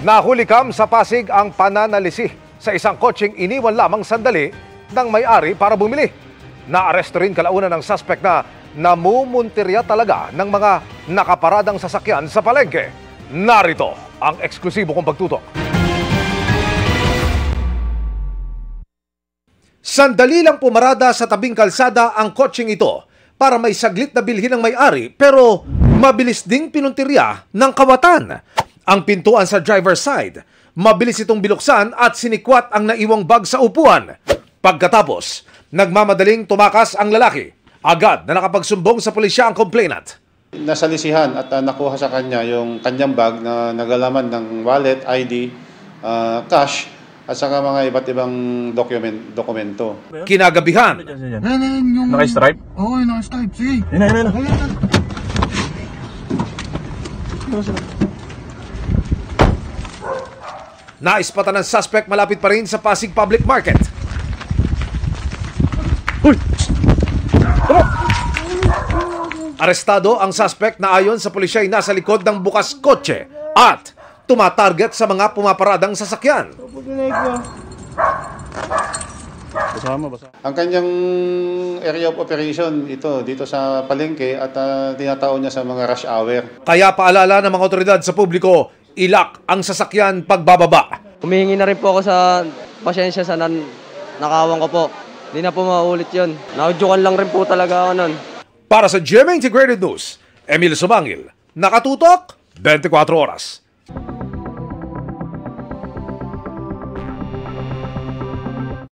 Nahuli kam sa Pasig ang pananalisi sa isang kotseng iniwan lamang sandali ng may-ari para bumili. Naaresto rin kalaunan ng suspect na namumuntirya talaga ng mga nakaparadang sasakyan sa palengke. Narito ang eksklusibo kong pagtutok. Sandali lang pumarada sa tabing kalsada ang kotseng ito para may saglit na bilhin ng may-ari pero mabilis ding pinuntirya ng kawatan. Ang pintuan sa driver's side, mabilis itong binuksan at sinikwat ang naiwang bag sa upuan. Pagkatapos, nagmamadaling tumakas ang lalaki. Agad na nakapagsumbong sa pulisya ang complainant. Nasalisihan at nakuha sa kanya yung kanyang bag na naglalaman ng wallet, ID, cash, at saka mga iba't ibang dokumento. Kinagabihan. Naka-stripe? Oo, naka-stripe. Sige. Ayun. Naispatan ng suspect malapit pa rin sa Pasig Public Market. Uy! Arestado ang suspect na ayon sa pulisya ay nasa likod ng bukas kotse at tumatarget sa mga pumaparadang sasakyan. Ang kanyang area of operation dito sa palengke at tinatao niya sa mga rush hour. Kaya paalala ng mga otoridad sa publiko, ilak ang sasakyan pagbababa. Humihingi na rin po ako sa pasyensya sa nakawang ko po. Hindi na po maulit yun. Naudyukan lang rin po talaga ako nun. Para sa GMA Integrated News, Emil Subangil, nakatutok 24 oras.